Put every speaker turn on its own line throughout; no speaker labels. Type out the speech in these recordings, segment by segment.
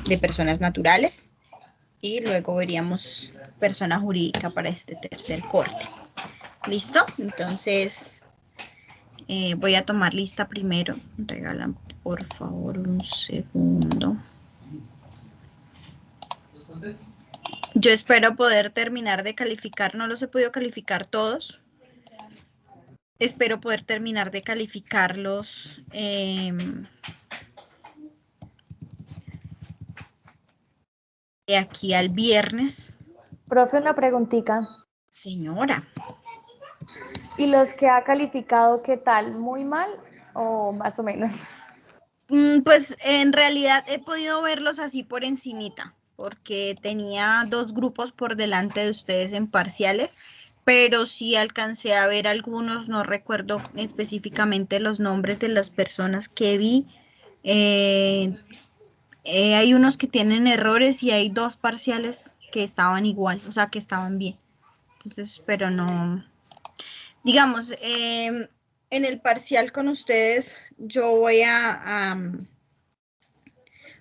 de personas naturales y luego veríamos persona jurídica para este tercer corte. ¿Listo? Entonces, voy a tomar lista primero. Regalan, por favor, un segundo. Yo espero poder terminar de calificar. No los he podido calificar todos. Espero poder terminar de calificarlos de aquí al viernes.
Profe, una preguntita.
Señora.
¿Y los que ha calificado qué tal? ¿Muy mal o más o menos?
Pues en realidad he podido verlos así por encimita, porque tenía 2 grupos por delante de ustedes en parciales, pero sí alcancé a ver algunos, no recuerdo específicamente los nombres de las personas que vi. Hay unos que tienen errores y hay 2 parciales que estaban igual, o sea, que estaban bien. Entonces, pero no, digamos, en el parcial con ustedes yo voy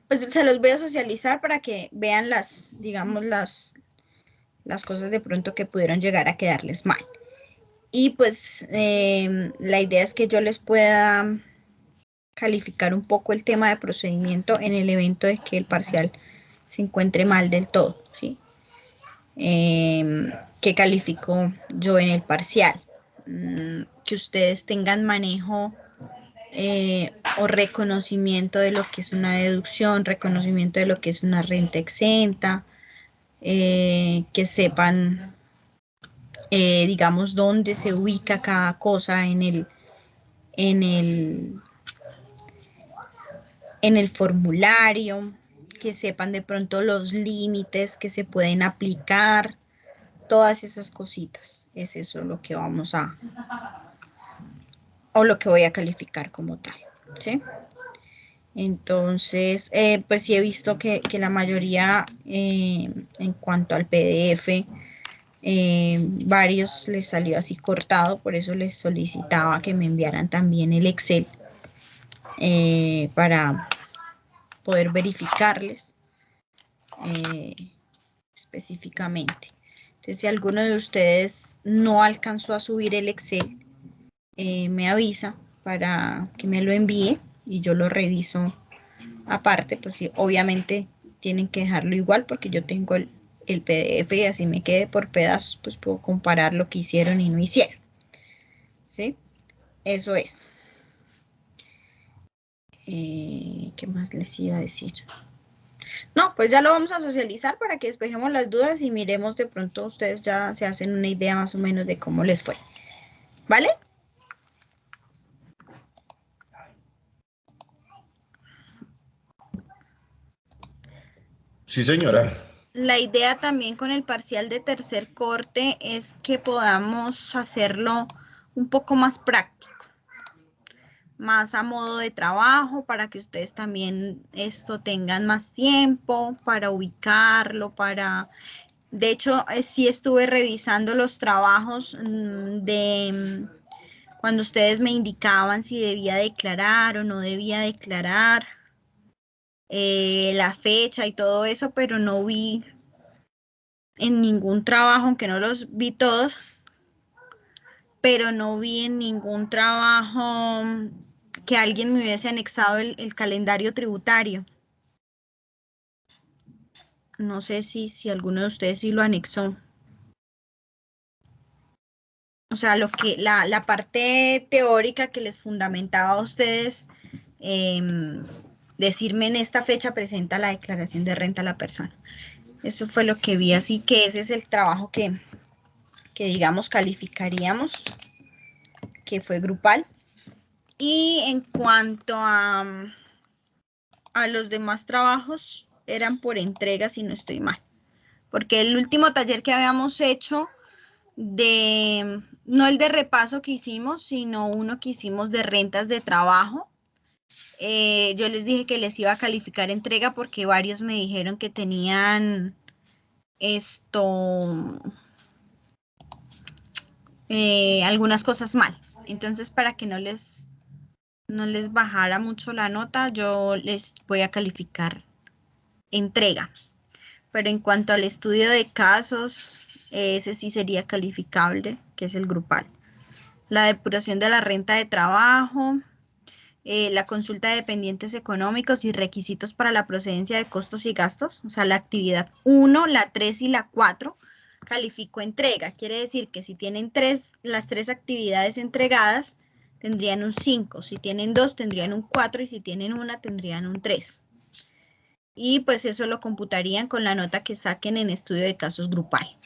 pues se los voy a socializar para que vean digamos, las cosas de pronto que pudieron llegar a quedarles mal. Y pues la idea es que yo les pueda calificar un poco el tema de procedimiento en el evento de que el parcial se encuentre mal del todo, ¿sí? ¿Qué califico yo en el parcial? Que ustedes tengan manejo o reconocimiento de lo que es una deducción, reconocimiento de lo que es una renta exenta, que sepan, digamos, dónde se ubica cada cosa en el, en el formulario, que sepan de pronto los límites que se pueden aplicar, todas esas cositas. Es eso lo que vamos o lo que voy a calificar como tal, ¿sí? Entonces, pues sí he visto que la mayoría en cuanto al PDF, varios les salió así cortado, por eso les solicitaba que me enviaran también el Excel para poder verificarles específicamente. Entonces, si alguno de ustedes no alcanzó a subir el Excel, me avisa para que me lo envíe y yo lo reviso aparte, pues sí, obviamente tienen que dejarlo igual porque yo tengo el PDF y así me quede por pedazos, pues puedo comparar lo que hicieron y no hicieron. ¿Sí? Eso es. ¿Qué más les iba a decir? No, pues ya lo vamos a socializar para que despejemos las dudas y miremos de pronto ustedes ya se hacen una idea más o menos de cómo les fue. ¿Vale?
Sí, señora.
La idea también con el parcial de tercer corte es que podamos hacerlo un poco más práctico, más a modo de trabajo, para que ustedes también esto tengan más tiempo para ubicarlo, de hecho, sí estuve revisando los trabajos de cuando ustedes me indicaban si debía declarar o no debía declarar, la fecha y todo eso, pero no vi en ningún trabajo, aunque no los vi todos, pero no vi en ningún trabajo que alguien me hubiese anexado el calendario tributario. No sé si alguno de ustedes sí lo anexó. O sea, la parte teórica que les fundamentaba a ustedes, decirme en esta fecha presenta la declaración de renta a la persona. Eso fue lo que vi, así que ese es el trabajo que digamos calificaríamos, que fue grupal. Y en cuanto a los demás trabajos, eran por entrega, si no estoy mal. Porque el último taller que habíamos hecho no el de repaso que hicimos, sino uno que hicimos de rentas de trabajo. Yo les dije que les iba a calificar entrega porque varios me dijeron que tenían algunas cosas mal. Entonces, para que no les bajara mucho la nota, yo les voy a calificar entrega. Pero en cuanto al estudio de casos, ese sí sería calificable, que es el grupal. La depuración de la renta de trabajo, la consulta de dependientes económicos y requisitos para la procedencia de costos y gastos, o sea, la actividad 1, la 3 y la 4, calificó entrega. Quiere decir que si tienen las tres actividades entregadas, tendrían un 5. Si tienen 2, tendrían un 4. Y si tienen una, tendrían un 3. Y pues eso lo computarían con la nota que saquen en estudio de casos grupal.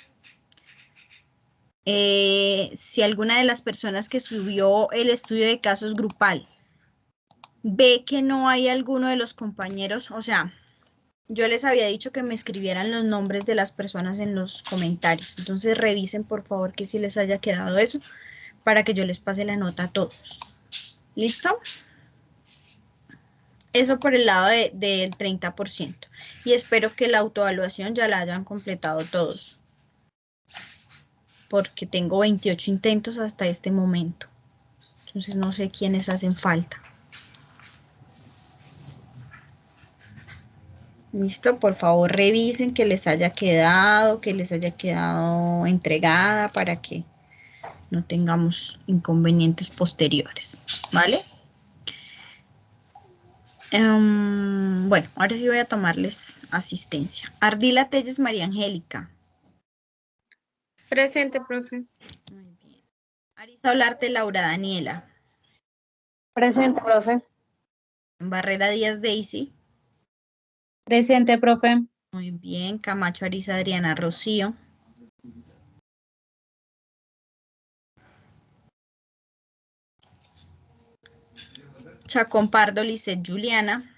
Si alguna de las personas que subió el estudio de casos grupal ve que no hay alguno de los compañeros, o sea, yo les había dicho que me escribieran los nombres de las personas en los comentarios. Entonces revisen por favor que si les haya quedado eso para que yo les pase la nota a todos. ¿Listo? Eso por el lado del 30%. Y espero que la autoevaluación ya la hayan completado todos. Porque tengo 28 intentos hasta este momento. Entonces no sé quiénes hacen falta. Listo, por favor revisen que les haya quedado entregada para que no tengamos inconvenientes posteriores, ¿vale? Bueno, ahora sí voy a tomarles asistencia. Ardila Telles María Angélica.
Presente, profe.
Muy bien. Arisa Olarte Laura Daniela.
Presente, profe.
Barrera Díaz Daisy.
Presente, profe.
Muy bien. Camacho Arisa Adriana Rocío. Chacón Pardo Lisset Juliana.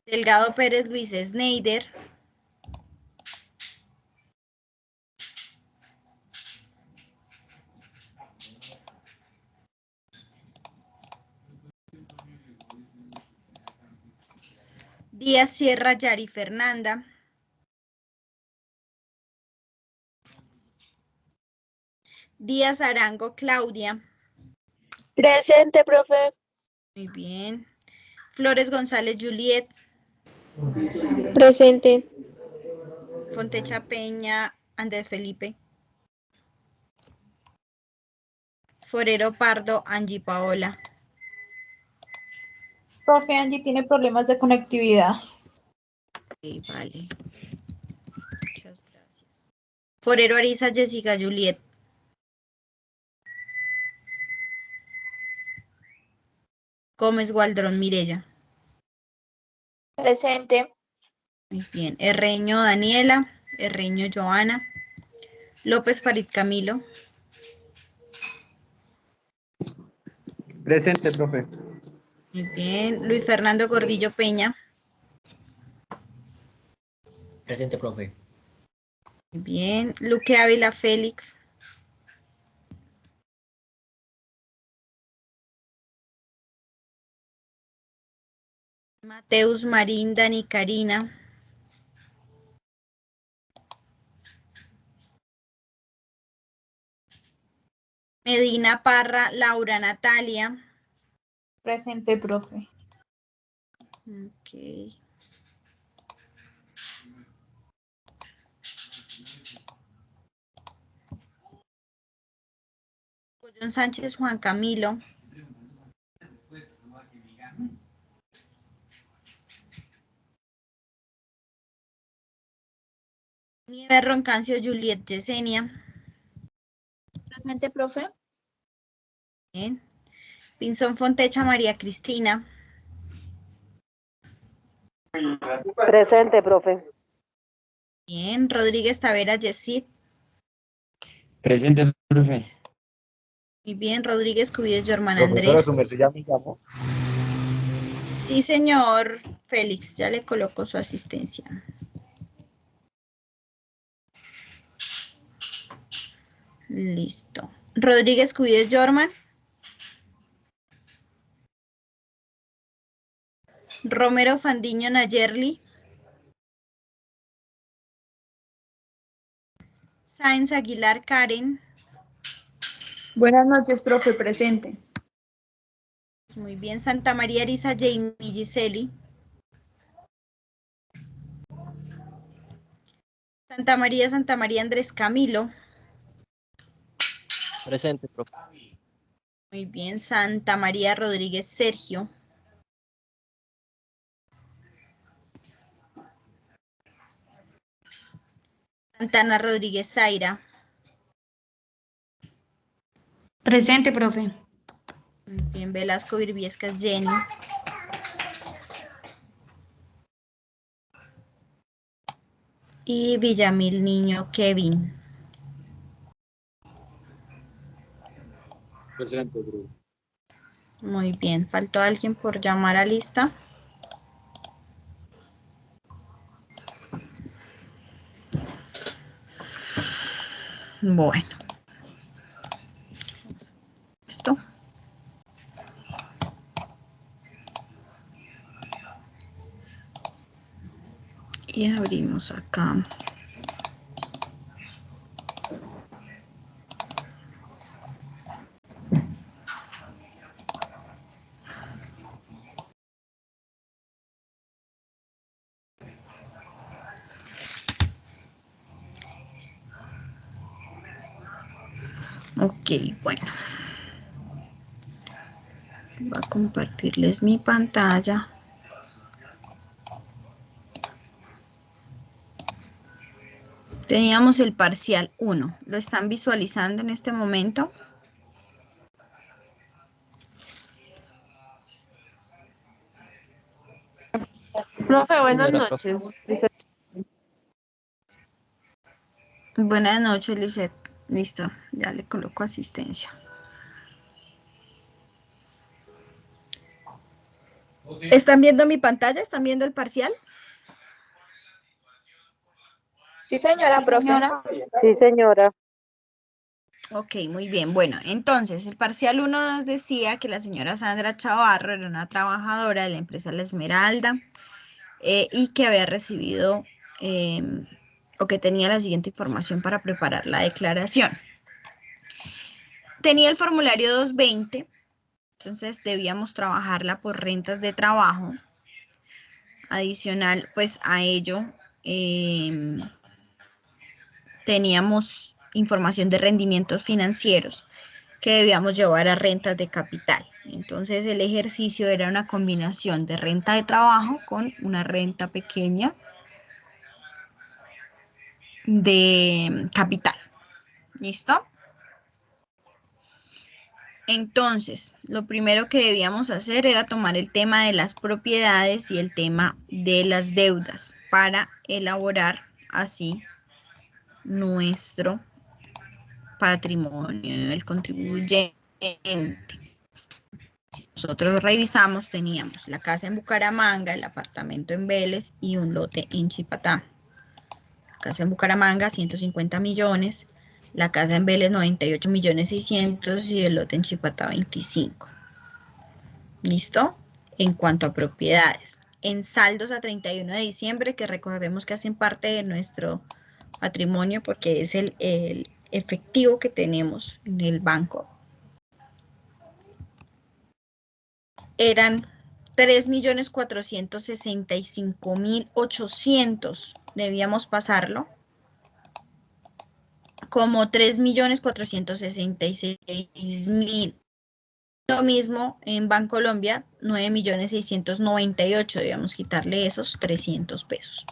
Delgado Pérez Luis Sneider. Díaz Sierra Yari Fernanda. Díaz Arango Claudia.
Presente, profe.
Muy bien. Flores González Juliet.
Presente.
Fontecha Peña Andrés Felipe. Forero Pardo Angie Paola.
Profe, Angie tiene problemas de conectividad.
Ok, vale. Muchas gracias. Forero Arisa Jessica Juliet. Gómez Gualdrón Mirella.
Presente.
Muy bien. Herreño Daniela. Herreño Joana. López Farid Camilo.
Presente, profe.
Muy bien. Luis Fernando Gordillo Peña.
Presente, profe.
Muy bien. Luque Ávila Félix. Mateus Marín Dani Karina. Medina Parra Laura Natalia.
Presente, profe.
Ok. John Sánchez Juan Camilo. Nieves Roncancio Juliet Yesenia.
Presente, profe.
Bien. Pinzón Fontecha María Cristina.
Presente, profe.
Bien. Rodríguez Tavera Yesid.
Presente, profe.
Muy bien. Rodríguez Cubides Yorman
Profesora, su
Andrés.
merced ya me llamó.
Sí, señor Félix. Ya le coloco su asistencia. Listo. Rodríguez Cubides Yorman. Romero Fandiño Nayerli. Sáenz Aguilar Karen.
Buenas noches, profe, presente.
Muy bien, Santa María Arisa Jamie Giseli. Santa María Andrés Camilo.
Presente, profe.
Muy bien, Santa María Rodríguez Sergio. Santana Rodríguez Zaira.
Presente, profe.
Muy bien, Velasco Virviescas Jenny. Y Villamil Niño Kevin.
Presente, profe.
Muy bien, faltó alguien por llamar a lista. Bueno. ¿Listo? Y abrimos acá. Ok, bueno. Voy a compartirles mi pantalla. Teníamos el parcial 1. ¿Lo están visualizando en este momento?
Profe, buenas
Señora, profe.
noches.
Buenas noches, Lisette. Listo, ya le coloco asistencia. ¿Están viendo mi pantalla? ¿Están viendo el parcial?
Sí, señora, profe.
Sí, señora.
Ok, muy bien. Bueno, entonces el parcial 1 nos decía que la señora Sandra Chavarro era una trabajadora de la empresa La Esmeralda y que había recibido o que tenía la siguiente información para preparar la declaración. Tenía el formulario 220, entonces debíamos trabajarla por rentas de trabajo. Adicional, pues a ello, teníamos información de rendimientos financieros que debíamos llevar a rentas de capital. Entonces el ejercicio era una combinación de renta de trabajo con una renta pequeña de capital. ¿Listo? Entonces, lo primero que debíamos hacer era tomar el tema de las propiedades y el tema de las deudas para elaborar así nuestro patrimonio del contribuyente. Si nosotros revisamos, teníamos la casa en Bucaramanga, el apartamento en Vélez y un lote en Chipatá. La casa en Bucaramanga, 150 millones, la casa en Vélez, 98 millones 600 y el lote en Chipatá, 25. ¿Listo? En cuanto a propiedades. En saldos a 31 de diciembre, que recordemos que hacen parte de nuestro patrimonio porque es el efectivo que tenemos en el banco, eran 3.465.800, debíamos pasarlo, como 3.466.000. Lo mismo en Bancolombia, 9.698.000, debíamos quitarle esos 300 pesos.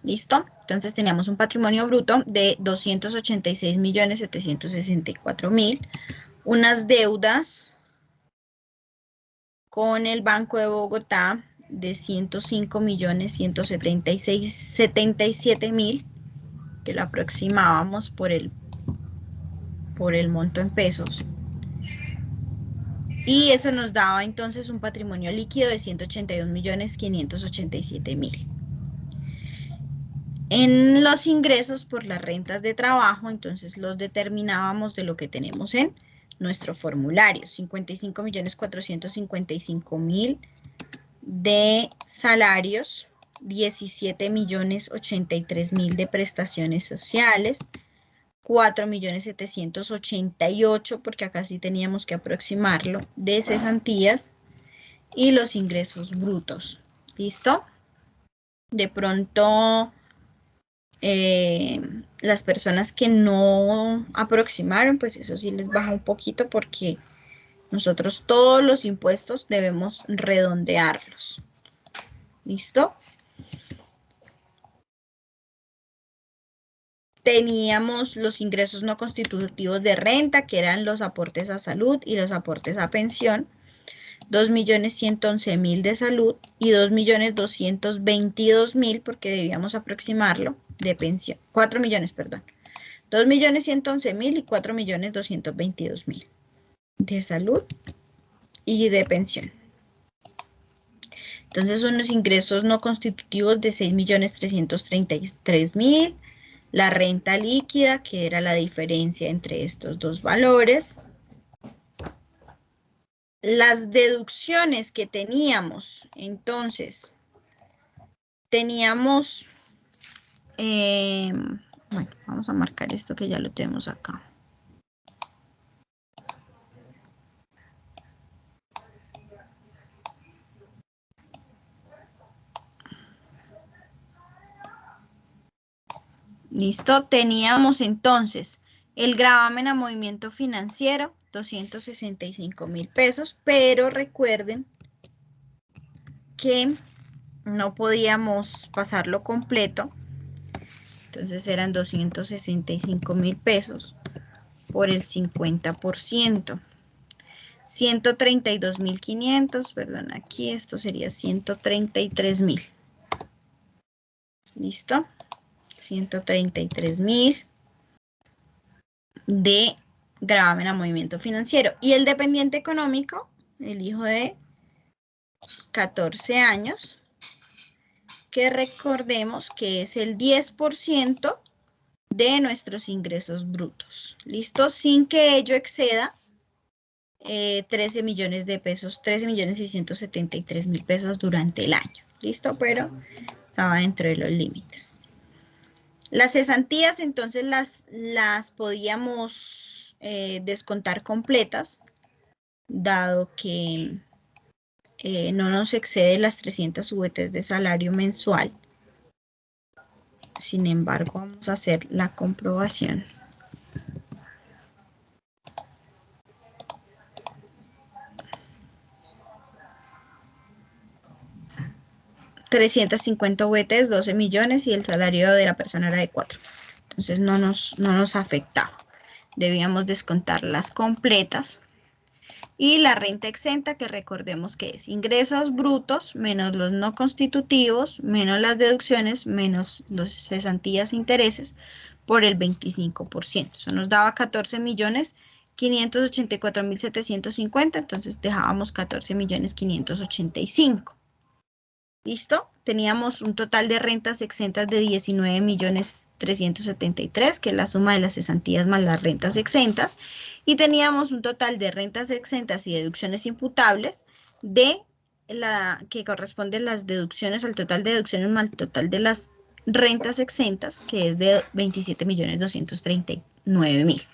¿Listo? Entonces teníamos un patrimonio bruto de 286.764.000, unas deudas con el Banco de Bogotá de 105.177.000, que lo aproximábamos por el monto en pesos. Y eso nos daba entonces un patrimonio líquido de 181.587.000. En los ingresos por las rentas de trabajo, entonces los determinábamos de lo que tenemos en nuestro formulario, 55.455.000 de salarios, 17.083.000 de prestaciones sociales, 4.788.000, porque acá sí teníamos que aproximarlo, de cesantías y los ingresos brutos. ¿Listo? De pronto, las personas que no aproximaron, pues eso sí les baja un poquito porque nosotros todos los impuestos debemos redondearlos. ¿Listo? Teníamos los ingresos no constitutivos de renta, que eran los aportes a salud y los aportes a pensión. 2.111.000 de salud y 2.222.000, porque debíamos aproximarlo, de pensión. 4 millones, perdón. 2.111.000 y 4.222.000 de salud y de pensión. Entonces, unos ingresos no constitutivos de 6.333.000. La renta líquida, que era la diferencia entre estos dos valores. Las deducciones que teníamos, entonces, teníamos, bueno, vamos a marcar esto que ya lo tenemos acá. Listo, teníamos entonces el gravamen a movimiento financiero, 265.000 pesos, pero recuerden que no podíamos pasarlo completo, entonces eran 265.000 pesos por el 50%. 132.500, perdón, aquí esto sería 133.000. ¿Listo? 133.000 de gravamen a movimiento financiero. Y el dependiente económico, el hijo de 14 años, que recordemos que es el 10% de nuestros ingresos brutos. ¿Listo? Sin que ello exceda 13 millones de pesos, 13.673.000 pesos durante el año. ¿Listo? Pero estaba dentro de los límites. Las cesantías, entonces, las podíamos descontar completas, dado que no nos excede las 300 VTs de salario mensual. Sin embargo, vamos a hacer la comprobación. $350 VTs, 12 millones y el salario de la persona era de 4. Entonces no nos afectaba. Debíamos descontar las completas. Y la renta exenta, que recordemos que es ingresos brutos menos los no constitutivos, menos las deducciones, menos los cesantías e intereses por el 25%. Eso nos daba 14.584.750, entonces dejábamos 14.585.000. ¿Listo? Teníamos un total de rentas exentas de 19.373.000, que es la suma de las cesantías más las rentas exentas. Y teníamos un total de rentas exentas y deducciones imputables de que corresponden las deducciones al total de deducciones más el total de las rentas exentas, que es de 27.239.000.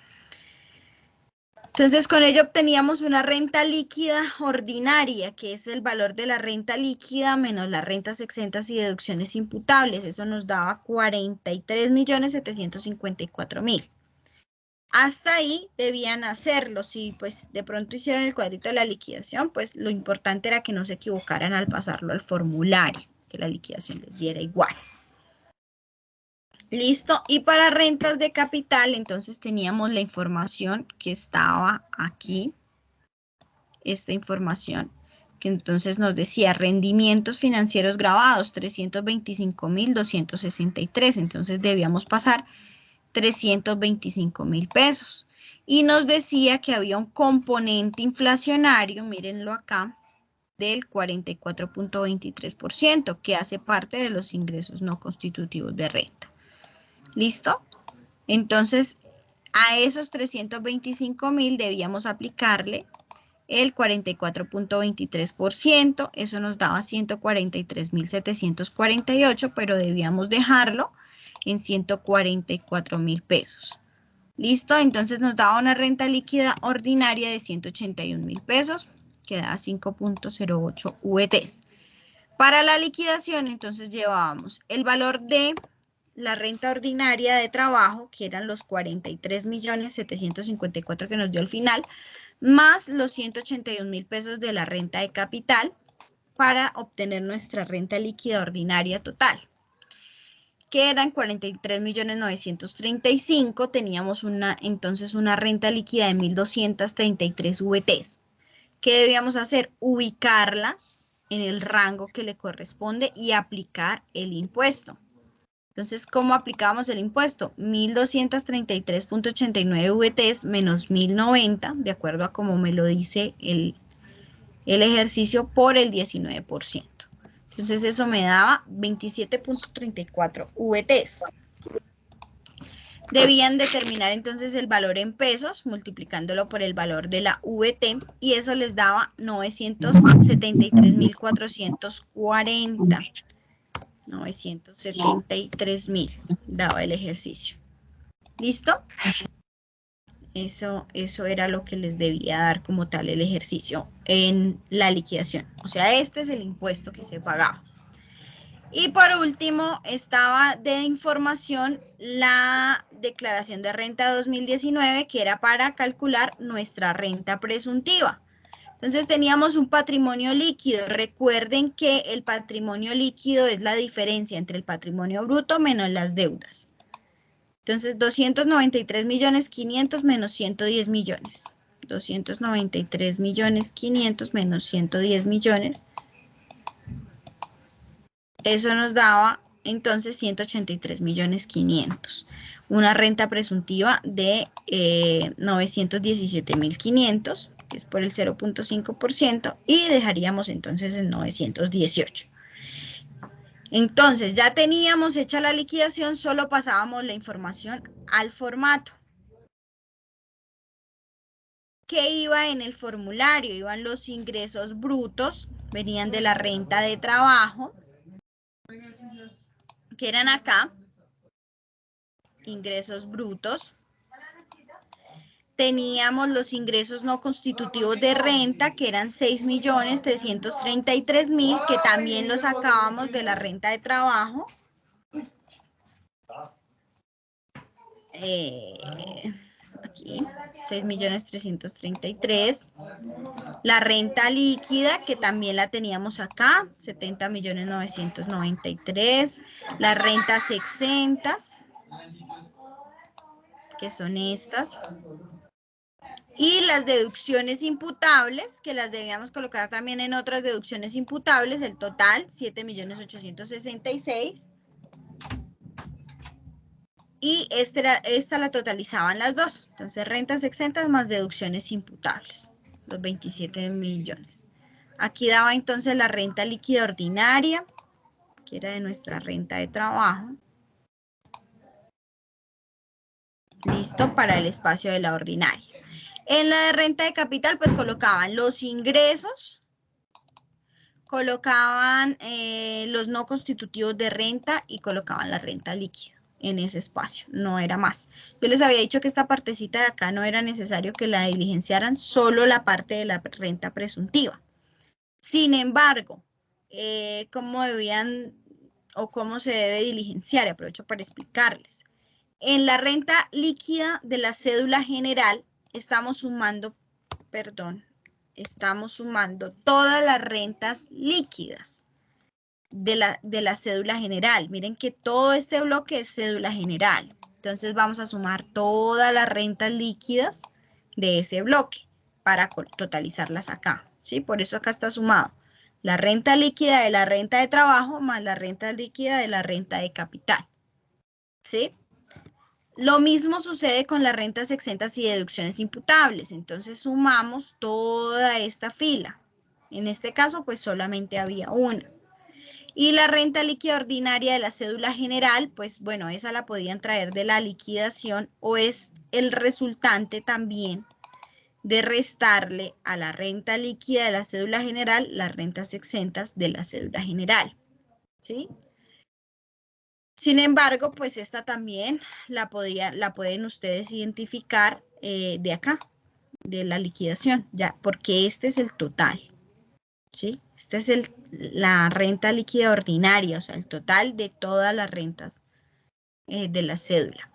Entonces, con ello obteníamos una renta líquida ordinaria, que es el valor de la renta líquida menos las rentas exentas y deducciones imputables. Eso nos daba 43.754.000. Hasta ahí debían hacerlo. Si pues de pronto hicieron el cuadrito de la liquidación, pues lo importante era que no se equivocaran al pasarlo al formulario, que la liquidación les diera igual. Listo, y para rentas de capital, entonces teníamos la información que estaba aquí, esta información, que entonces nos decía rendimientos financieros grabados, 325.263, entonces debíamos pasar 325.000 pesos. Y nos decía que había un componente inflacionario, mírenlo acá, del 44.23%, que hace parte de los ingresos no constitutivos de renta. ¿Listo? Entonces, a esos 325.000 debíamos aplicarle el 44.23%, eso nos daba 143.748, pero debíamos dejarlo en 144.000 pesos. Listo, entonces nos daba una renta líquida ordinaria de 181.000 pesos, que da 5.08 VTs. Para la liquidación, entonces llevábamos el valor de la renta ordinaria de trabajo, que eran los 43.754.000 que nos dio al final, más los 181.000 pesos de la renta de capital para obtener nuestra renta líquida ordinaria total, que eran 43.935.000, teníamos entonces una renta líquida de 1.233 VTs. ¿Qué debíamos hacer? Ubicarla en el rango que le corresponde y aplicar el impuesto. Entonces, ¿cómo aplicábamos el impuesto? 1.233.89 VTs menos 1.090, de acuerdo a como me lo dice el ejercicio, por el 19%. Entonces, eso me daba 27.34 VTs. Debían determinar entonces el valor en pesos, multiplicándolo por el valor de la VT, y eso les daba 973.440. 973.000 daba el ejercicio. ¿Listo? Eso era lo que les debía dar como tal el ejercicio en la liquidación. O sea, este es el impuesto que se pagaba. Y por último, estaba de información la declaración de renta 2019, que era para calcular nuestra renta presuntiva. Entonces teníamos un patrimonio líquido. Recuerden que el patrimonio líquido es la diferencia entre el patrimonio bruto menos las deudas. Entonces 293.500.000 menos 110 millones. 293.500.000 menos 110 millones. Eso nos daba entonces 183.500.000. Una renta presuntiva de 917.500, que es por el 0.5%, y dejaríamos entonces en 918. Entonces, ya teníamos hecha la liquidación, solo pasábamos la información al formato. ¿Qué iba en el formulario? Iban los ingresos brutos, venían de la renta de trabajo, que eran acá, ingresos brutos. Teníamos los ingresos no constitutivos de renta, que eran 6.333.000, que también los sacábamos de la renta de trabajo. Aquí, 6.333.000. La renta líquida, que también la teníamos acá, 70.993.000. Las rentas exentas, que son estas. Y las deducciones imputables, que las debíamos colocar también en otras deducciones imputables, el total, 7.866.000. Y esta la totalizaban las dos. Entonces, rentas exentas más deducciones imputables, los 27 millones. Aquí daba entonces la renta líquida ordinaria, que era de nuestra renta de trabajo. Listo, para el espacio de la ordinaria. En la de renta de capital, pues colocaban los ingresos, colocaban los no constitutivos de renta y colocaban la renta líquida en ese espacio, no era más. Yo les había dicho que esta partecita de acá no era necesario que la diligenciaran, solo la parte de la renta presuntiva. Sin embargo, ¿cómo debían o cómo se debe diligenciar? Aprovecho para explicarles. En la renta líquida de la cédula general, estamos sumando todas las rentas líquidas de la cédula general. Miren que todo este bloque es cédula general. Entonces vamos a sumar todas las rentas líquidas de ese bloque para totalizarlas acá, ¿sí? Por eso acá está sumado la renta líquida de la renta de trabajo más la renta líquida de la renta de capital, ¿sí? Lo mismo sucede con las rentas exentas y deducciones imputables. Entonces sumamos toda esta fila. En este caso, pues solamente había una. Y la renta líquida ordinaria de la cédula general, pues bueno, esa la podían traer de la liquidación o es el resultante también de restarle a la renta líquida de la cédula general las rentas exentas de la cédula general, ¿sí? Sin embargo, pues esta también la pueden ustedes identificar de acá, de la liquidación, ya, porque este es el total, ¿sí? Esta es la renta líquida ordinaria, o sea, el total de todas las rentas de la cédula.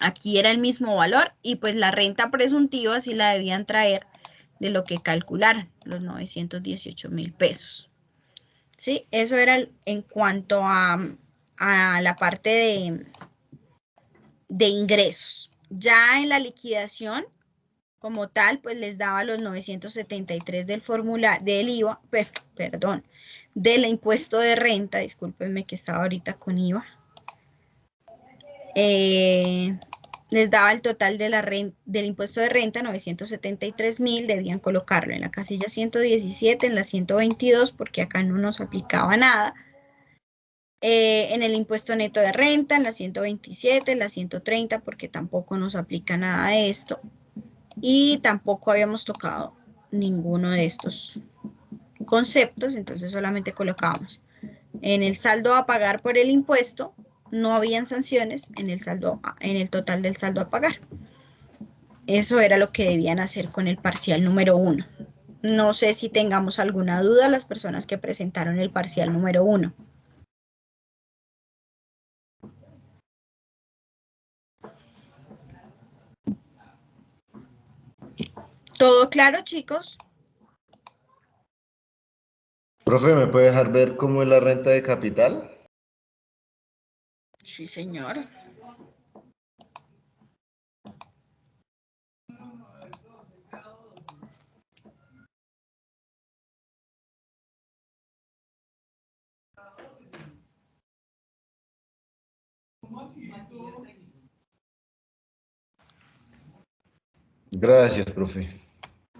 Aquí era el mismo valor y pues la renta presuntiva sí la debían traer de lo que calcularon, los 918.000 pesos. ¿Sí? Eso era en cuanto a la parte de ingresos. Ya en la liquidación, como tal, pues les daba los 973 del formulario, del IVA, perdón, del impuesto de renta, discúlpenme que estaba ahorita con IVA. Les daba el total de del impuesto de renta, 973.000, debían colocarlo en la casilla 117, en la 122, porque acá no nos aplicaba nada. En el impuesto neto de renta, en la 127, en la 130, porque tampoco nos aplica nada de esto. Y tampoco habíamos tocado ninguno de estos conceptos, entonces solamente colocábamos en el saldo a pagar por el impuesto, no habían sanciones en el total del saldo a pagar. Eso era lo que debían hacer con el parcial número 1. No sé si tengamos alguna duda las personas que presentaron el parcial número 1. ¿Todo claro, chicos?
Profe, ¿me puede dejar ver cómo es la renta de capital?
Sí, señor.
Gracias, profe.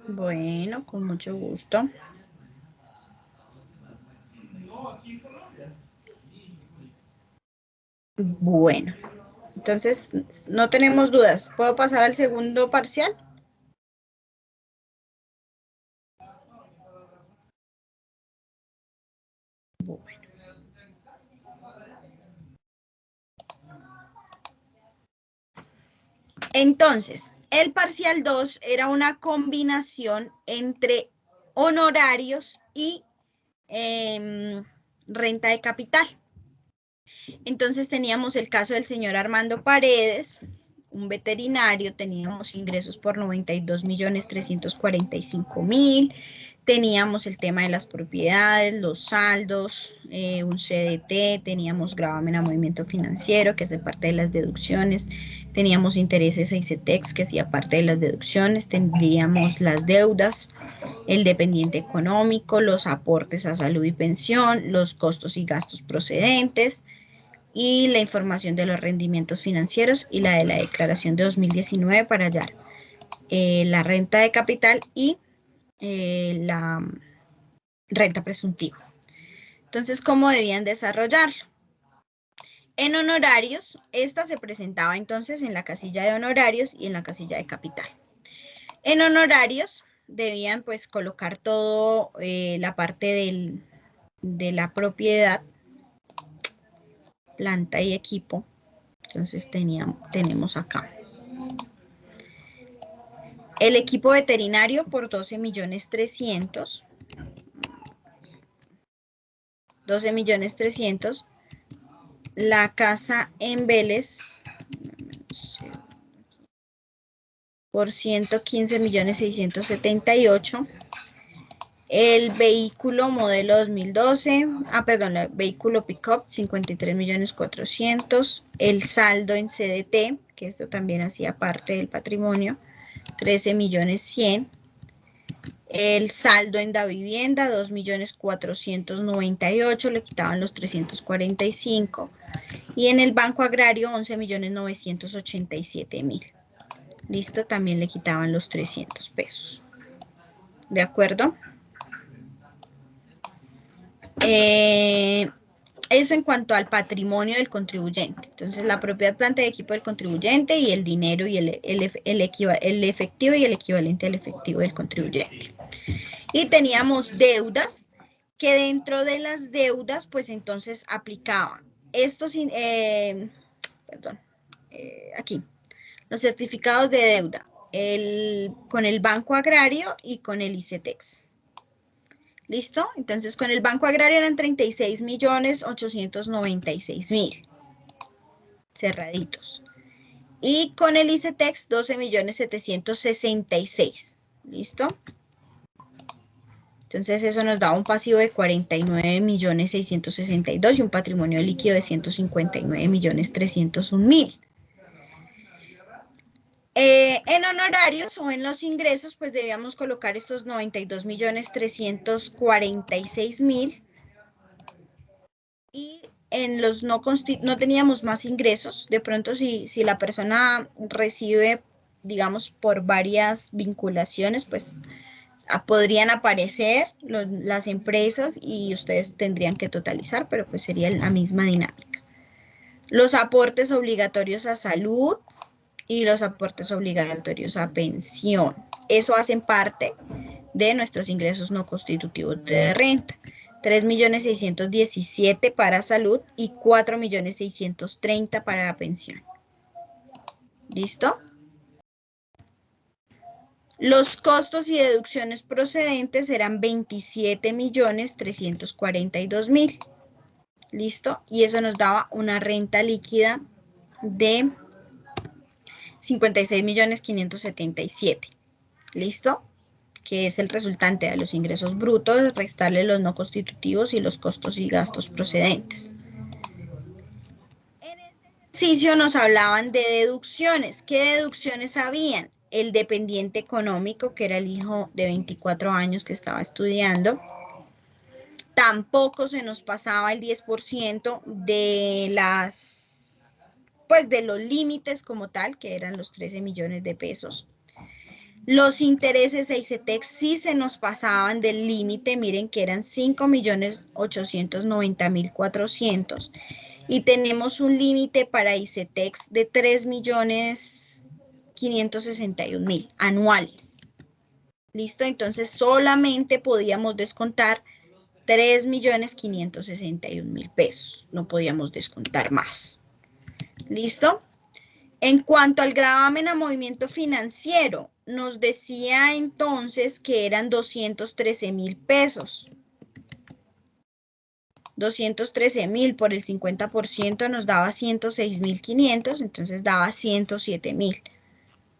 Bueno, con mucho gusto. Bueno, entonces no tenemos dudas. ¿Puedo pasar al segundo parcial? Bueno. Entonces, el parcial 2 era una combinación entre honorarios y renta de capital. Entonces teníamos el caso del señor Armando Paredes, un veterinario, teníamos ingresos por 92.345.000, teníamos el tema de las propiedades, los saldos, un CDT, teníamos gravamen a movimiento financiero, que hace parte de las deducciones, teníamos intereses a ICETEX, que hacía parte de las deducciones, tendríamos las deudas, el dependiente económico, los aportes a salud y pensión, los costos y gastos procedentes, y la información de los rendimientos financieros y la de la declaración de 2019 para hallar la renta de capital y la renta presuntiva. Entonces, ¿cómo debían desarrollarlo? En honorarios, esta se presentaba entonces en la casilla de honorarios y en la casilla de capital. En honorarios debían pues colocar todo la parte de la propiedad, planta y equipo. Entonces tenemos acá el equipo veterinario por 12.300.000. 12.300.000. La casa en Vélez por 115.678.000. El vehículo modelo 2012, el vehículo pick-up 53.400.000. El saldo en CDT, que esto también hacía parte del patrimonio, 13.100.000. El saldo en la vivienda, 2.498.000, le quitaban los 345. Y en el Banco Agrario, 11.987.000. Listo, también le quitaban los 300 pesos. ¿De acuerdo? Eso en cuanto al patrimonio del contribuyente. Entonces, la propiedad, planta y equipo del contribuyente y el dinero y el efectivo y el equivalente al efectivo del contribuyente. Y teníamos deudas, que dentro de las deudas, pues entonces aplicaban aquí, los certificados de deuda, con el Banco Agrario y con el ICETEX. ¿Listo? Entonces, con el Banco Agrario eran 36.896.000 cerraditos. Y con el ICETEX, 12.766.000. ¿Listo? Entonces, eso nos da un pasivo de 49.662.000 y un patrimonio líquido de 159.301.000. En honorarios o en los ingresos, pues debíamos colocar estos 92.346.000 y en los no teníamos más ingresos. De pronto, si la persona recibe, digamos, por varias vinculaciones, pues podrían aparecer las empresas y ustedes tendrían que totalizar, pero pues sería la misma dinámica. Los aportes obligatorios a salud y los aportes obligatorios a pensión. Eso hacen parte de nuestros ingresos no constitutivos de renta. 3.617.000 para salud y 4.630.000 para la pensión. ¿Listo? Los costos y deducciones procedentes eran 27.342.000. ¿Listo? Y eso nos daba una renta líquida de 56.577.000. ¿Listo? Que es el resultante de los ingresos brutos, restarle los no constitutivos y los costos y gastos procedentes. En este ejercicio nos hablaban de deducciones. ¿Qué deducciones habían? El dependiente económico, que era el hijo de 24 años que estaba estudiando. Tampoco se nos pasaba el 10% de de los límites como tal, que eran los 13 millones de pesos. Los intereses de ICETEX sí se nos pasaban del límite, miren que eran 5.890.400 y tenemos un límite para ICETEX de 3.561.000 anuales. ¿Listo? Entonces solamente podíamos descontar 3.561.000 pesos, no podíamos descontar más. ¿Listo? En cuanto al gravamen a movimiento financiero, nos decía entonces que eran 213.000 pesos. 213.000 por el 50% nos daba 106.500, entonces daba 107.000.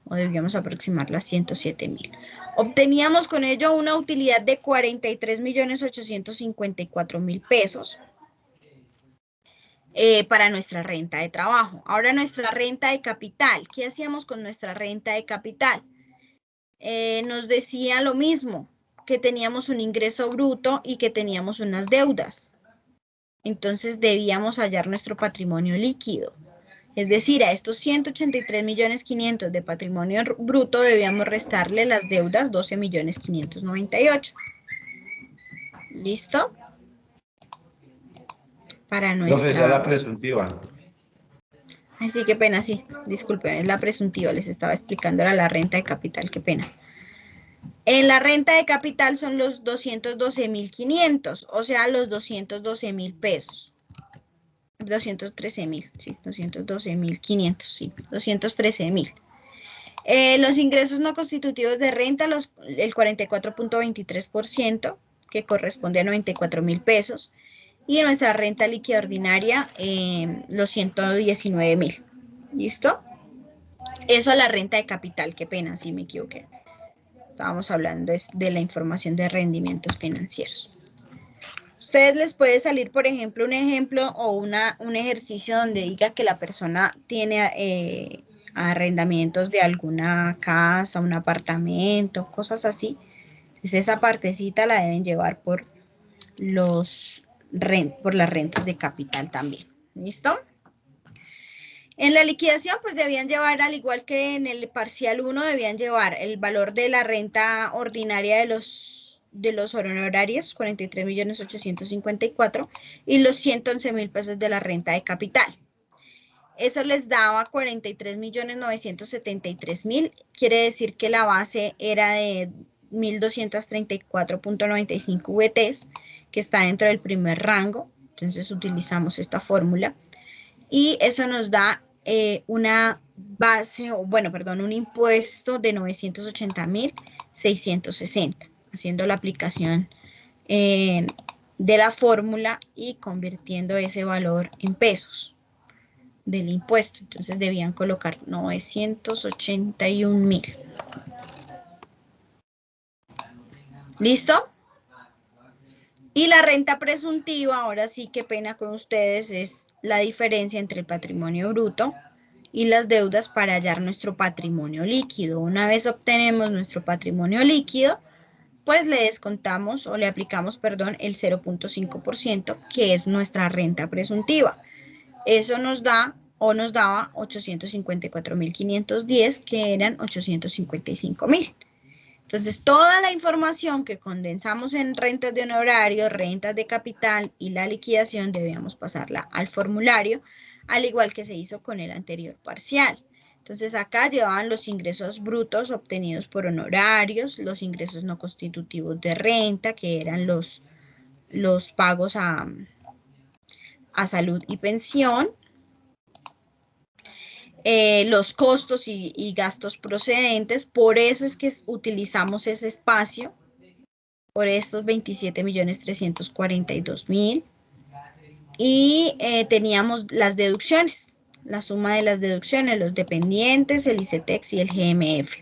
O debíamos aproximarla a 107.000. Obteníamos con ello una utilidad de 43.854.000 pesos. Para nuestra renta de trabajo. Ahora nuestra renta de capital. ¿Qué hacíamos con nuestra renta de capital? Nos decía lo mismo, que teníamos un ingreso bruto y que teníamos unas deudas. Entonces debíamos hallar nuestro patrimonio líquido. Es decir, a estos 183.500.000 de patrimonio bruto debíamos restarle las deudas 12.598.000. ¿Listo? Para nuestra...
Profesora, la presuntiva.
Ay, sí, qué pena, sí. Disculpen, es la presuntiva, les estaba explicando, era la renta de capital, qué pena. En la renta de capital son los 212.500, o sea, los 212.000 pesos. 213.000, sí, 212.500, sí, 213.000. Los ingresos no constitutivos de renta, el 44.23%, que corresponde a 94.000 pesos. Y nuestra renta líquida ordinaria, los 119.000. ¿Listo? Eso a la renta de capital, qué pena, sí me equivoqué. Estábamos hablando de la información de rendimientos financieros. Ustedes les puede salir, por ejemplo, un ejemplo o un ejercicio donde diga que la persona tiene arrendamientos de alguna casa, un apartamento, cosas así. Pues esa partecita la deben llevar por las rentas de capital también. ¿Listo? En la liquidación, pues debían llevar, al igual que en el parcial 1, debían llevar el valor de la renta ordinaria de los honorarios, 43.854.000, y los 111.000 pesos de la renta de capital. Eso les daba 43.973.000, quiere decir que la base era de 1.234.95 VTs, que está dentro del primer rango. Entonces utilizamos esta fórmula y eso nos da una base, o bueno, perdón, un impuesto de 980.660, haciendo la aplicación de la fórmula y convirtiendo ese valor en pesos del impuesto. Entonces debían colocar 981.000. ¿Listo? Y la renta presuntiva, ahora sí, qué pena con ustedes, es la diferencia entre el patrimonio bruto y las deudas para hallar nuestro patrimonio líquido. Una vez obtenemos nuestro patrimonio líquido, pues le descontamos o le aplicamos, perdón, el 0.5%, que es nuestra renta presuntiva. Eso nos da o nos daba 854.510, que eran 855.000. Entonces, toda la información que condensamos en rentas de honorarios, rentas de capital y la liquidación debíamos pasarla al formulario, al igual que se hizo con el anterior parcial. Entonces, acá llevaban los ingresos brutos obtenidos por honorarios, los ingresos no constitutivos de renta, que eran los pagos a salud y pensión, los costos y gastos procedentes. Por eso es que utilizamos ese espacio, por estos 27.342.000. Y teníamos las deducciones, la suma de las deducciones, los dependientes, el ICETEX y el GMF.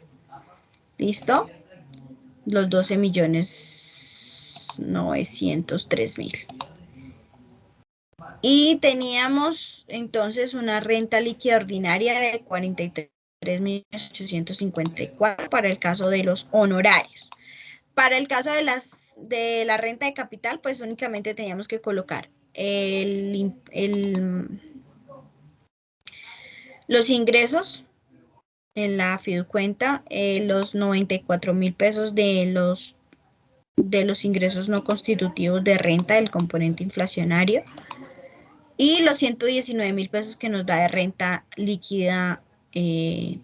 ¿Listo? Los 12.903.000. Y teníamos entonces una renta líquida ordinaria de 43.854 para el caso de los honorarios. Para el caso de la renta de capital, pues únicamente teníamos que colocar los ingresos en la fiducuenta, los 94.000 pesos de los ingresos no constitutivos de renta del componente inflacionario, y los 119.000 pesos que nos da de renta líquida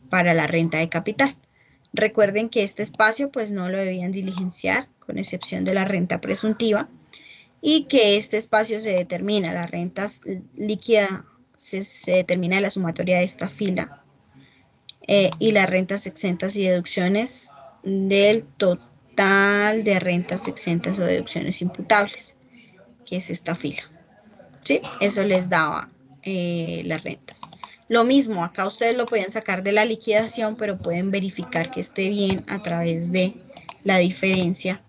para la renta de capital. Recuerden que este espacio pues no lo debían diligenciar, con excepción de la renta presuntiva, y que este espacio se determina, la renta líquida se determina de la sumatoria de esta fila, y las rentas exentas y deducciones del total de rentas exentas o deducciones imputables, que es esta fila. ¿Sí? Eso les daba las rentas. Lo mismo, acá ustedes lo pueden sacar de la liquidación, pero pueden verificar que esté bien a través de la diferencia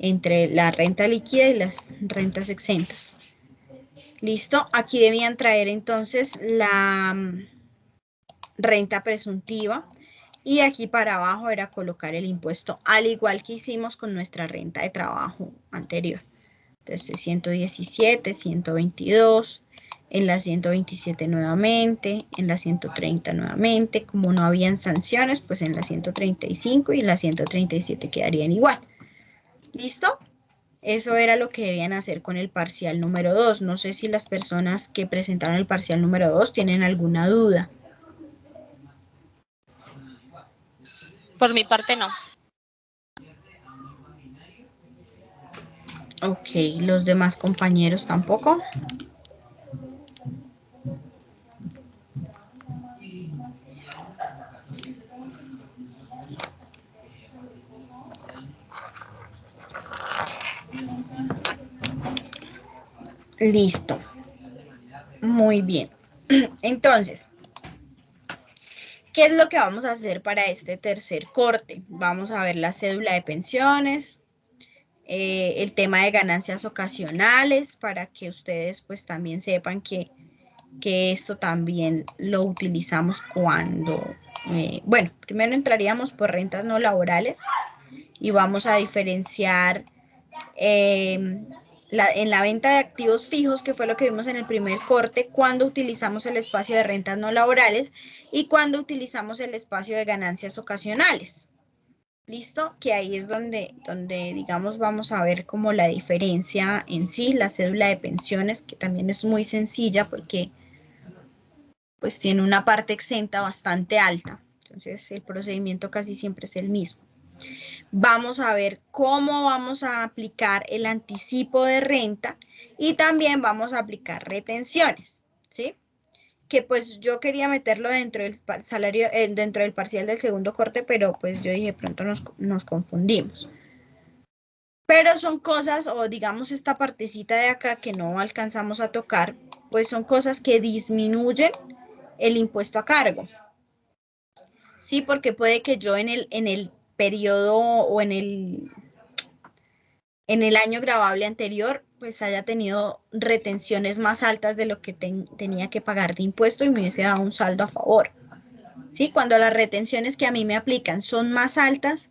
entre la renta líquida y las rentas exentas. ¿Listo? Aquí debían traer entonces la renta presuntiva, y aquí para abajo era colocar el impuesto, al igual que hicimos con nuestra renta de trabajo anterior. Entonces 117, 122, en la 127 nuevamente, en la 130 nuevamente. Como no habían sanciones, pues en la 135 y en la 137 quedarían igual. ¿Listo? Eso era lo que debían hacer con el parcial número 2. No sé si las personas que presentaron el parcial número 2 tienen alguna duda.
Por mi parte, no.
Ok, los demás compañeros tampoco. Listo. Muy bien. Entonces, ¿qué es lo que vamos a hacer para este tercer corte? Vamos a ver la cédula de pensiones, el tema de ganancias ocasionales, para que ustedes pues también sepan que esto también lo utilizamos cuando, bueno, primero entraríamos por rentas no laborales y vamos a diferenciar en la venta de activos fijos, que fue lo que vimos en el primer corte, cuando utilizamos el espacio de rentas no laborales y cuando utilizamos el espacio de ganancias ocasionales. ¿Listo? Que ahí es donde digamos vamos a ver como la diferencia en sí, la cédula de pensiones, que también es muy sencilla porque pues tiene una parte exenta bastante alta. Entonces el procedimiento casi siempre es el mismo. Vamos a ver cómo vamos a aplicar el anticipo de renta y también vamos a aplicar retenciones, ¿sí? Que pues yo quería meterlo dentro del salario, dentro del parcial del segundo corte, pero pues yo dije, pronto nos confundimos. Pero son cosas, o digamos esta partecita de acá que no alcanzamos a tocar, pues son cosas que disminuyen el impuesto a cargo. Sí, porque puede que yo en el periodo o en el año gravable anterior, pues haya tenido retenciones más altas de lo que tenía que pagar de impuesto y me hubiese dado un saldo a favor. ¿Sí? Cuando las retenciones que a mí me aplican son más altas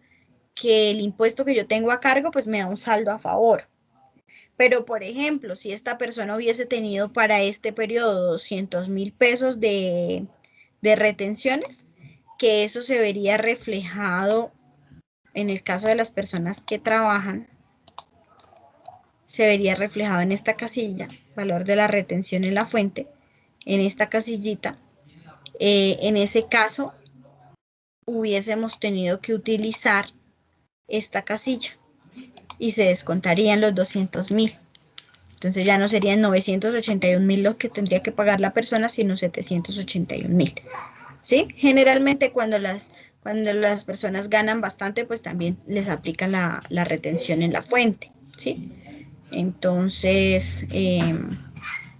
que el impuesto que yo tengo a cargo, pues me da un saldo a favor. Pero, por ejemplo, si esta persona hubiese tenido para este periodo 200.000 pesos de retenciones, que eso se vería reflejado en el caso de las personas que trabajan, se vería reflejado en esta casilla, valor de la retención en la fuente, en esta casillita. En ese caso, hubiésemos tenido que utilizar esta casilla y se descontarían los 200.000. Entonces ya no serían 981.000 lo que tendría que pagar la persona, sino 781.000. ¿Sí? Generalmente cuando las personas ganan bastante, pues también les aplica la retención en la fuente. ¿Sí? Entonces,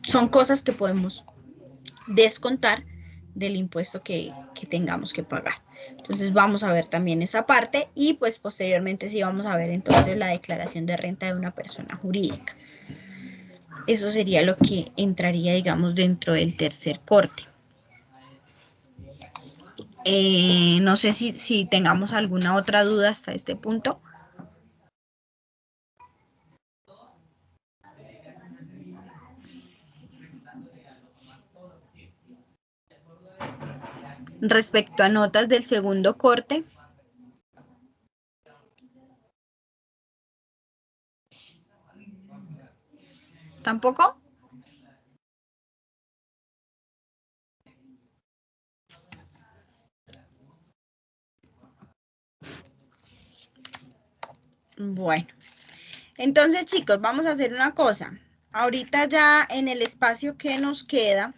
son cosas que podemos descontar del impuesto que tengamos que pagar. Entonces vamos a ver también esa parte y pues posteriormente sí vamos a ver entonces la declaración de renta de una persona jurídica. Eso sería lo que entraría, digamos, dentro del tercer corte. No sé si tengamos alguna otra duda hasta este punto. Respecto a notas del segundo corte. ¿Tampoco? Bueno, entonces chicos, vamos a hacer una cosa. Ahorita ya en el espacio que nos queda,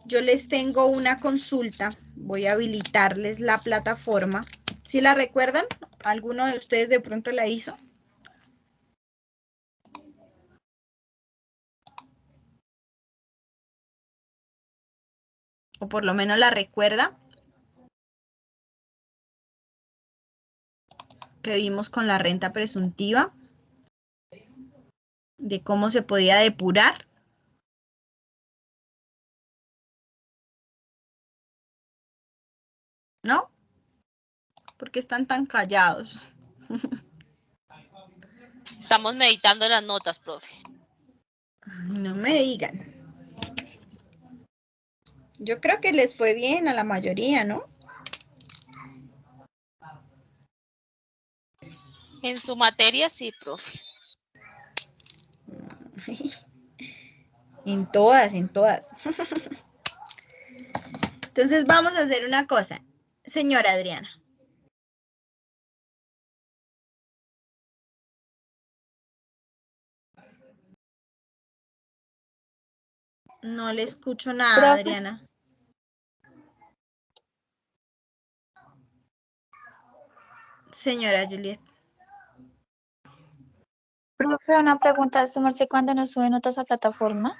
yo les tengo una consulta. Voy a habilitarles la plataforma. ¿Sí la recuerdan? ¿Alguno de ustedes de pronto la hizo? O por lo menos la recuerda. Que vimos con la renta presuntiva. De cómo se podía depurar. ¿No? ¿Por qué están tan callados?
Estamos meditando las notas, profe.
No me digan. Yo creo que les fue bien a la mayoría, ¿no?
En su materia sí, profe.
En todas, en todas. Entonces vamos a hacer una cosa. Señora Adriana. No le escucho nada,
Profe.
Adriana. Señora Juliet.
Profe, una pregunta, ¿esto Marce cuándo nos sube notas a plataforma?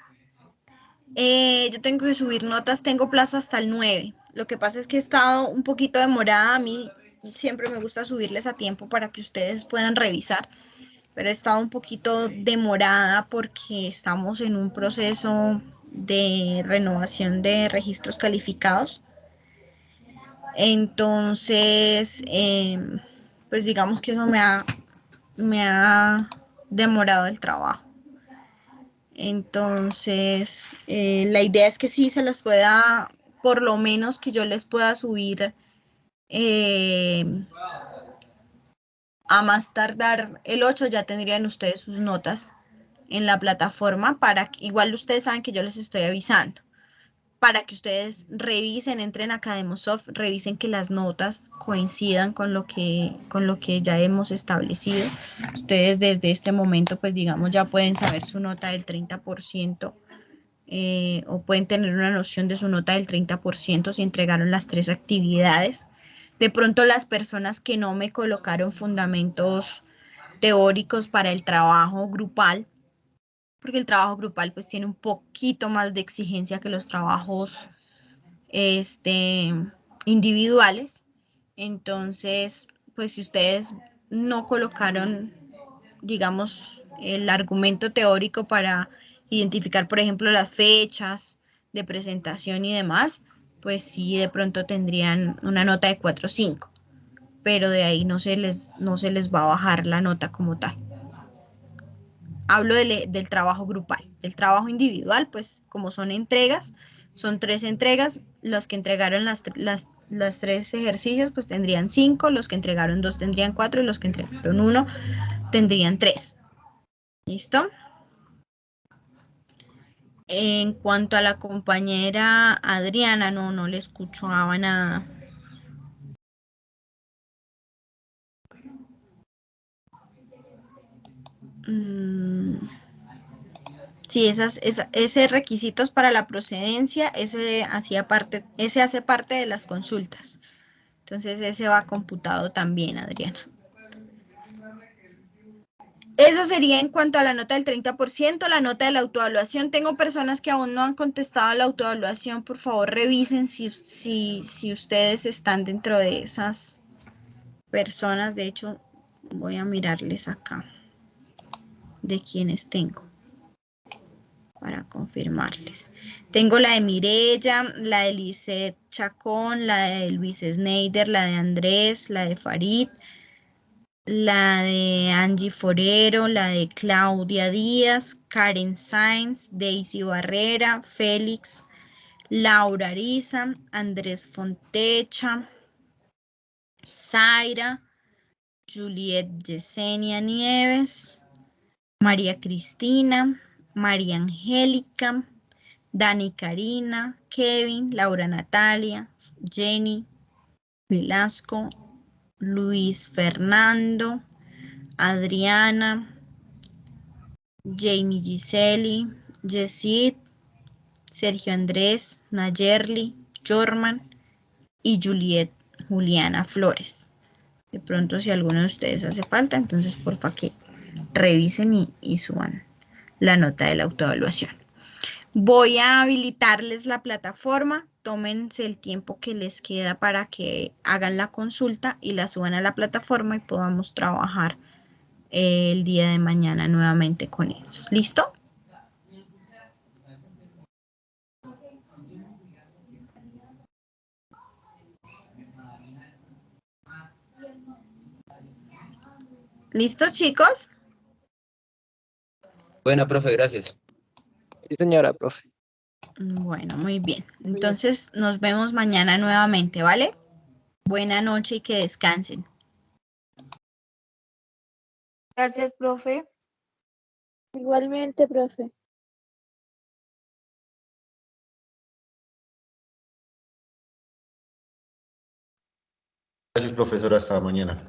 Yo tengo que subir notas, tengo plazo hasta el 9. Lo que pasa es que he estado un poquito demorada. A mí siempre me gusta subirles a tiempo para que ustedes puedan revisar, pero he estado un poquito demorada porque estamos en un proceso de renovación de registros calificados. Entonces, pues digamos que eso me ha demorado el trabajo. Entonces, la idea es que sí se las pueda, por lo menos que yo les pueda subir a más tardar el 8 ya tendrían ustedes sus notas en la plataforma para que, igual ustedes saben que yo les estoy avisando, para que ustedes revisen, entren a Academosoft, revisen que las notas coincidan con lo que ya hemos establecido. Ustedes desde este momento, pues digamos, ya pueden saber su nota del 30%, o pueden tener una noción de su nota del 30% si entregaron las 3 actividades. De pronto las personas que no me colocaron fundamentos teóricos para el trabajo grupal, porque el trabajo grupal pues tiene un poquito más de exigencia que los trabajos individuales. Entonces, pues si ustedes no colocaron, digamos, el argumento teórico para identificar, por ejemplo, las fechas de presentación y demás, pues sí, de pronto tendrían una nota de 4 o 5, pero de ahí no se les va a bajar la nota como tal. Hablo del trabajo grupal. Del trabajo individual, pues como son entregas, son 3 entregas, los que entregaron las 3 ejercicios pues tendrían 5, los que entregaron 2 tendrían 4 y los que entregaron 1 tendrían 3. ¿Listo? En cuanto a la compañera Adriana, no le escuchaba nada. Sí, ese requisitos para la procedencia, ese hace parte de las consultas. Entonces ese va computado también, Adriana. Eso sería en cuanto a la nota del 30%, la nota de la autoevaluación. Tengo personas que aún no han contestado la autoevaluación. Por favor, revisen si ustedes están dentro de esas personas. De hecho, voy a mirarles acá de quienes tengo para confirmarles. Tengo la de Mirella, la de Lisette Chacón, la de Luis Schneider, la de Andrés, la de Farid, la de Angie Forero, la de Claudia Díaz, Karen Sainz, Daisy Barrera, Félix, Laura Ariza, Andrés Fontecha, Zaira, Juliet Yesenia Nieves, María Cristina, María Angélica, Dani Karina, Kevin, Laura Natalia, Jenny, Velasco, Luis Fernando, Adriana, Jamie Giseli, Yesid, Sergio Andrés, Nayerli, Jorman y Juliana Flores. De pronto si alguno de ustedes hace falta, entonces porfa que revisen y suban la nota de la autoevaluación. Voy a habilitarles la plataforma, tómense el tiempo que les queda para que hagan la consulta y la suban a la plataforma y podamos trabajar el día de mañana nuevamente con ellos. ¿Listo? ¿Listos, chicos?
Bueno, profe, gracias.
Sí, señora, profe.
Bueno, muy bien. Entonces nos vemos mañana nuevamente, ¿vale? Buena noche y que descansen.
Gracias, profe.
Igualmente, profe.
Gracias, profesora. Hasta mañana.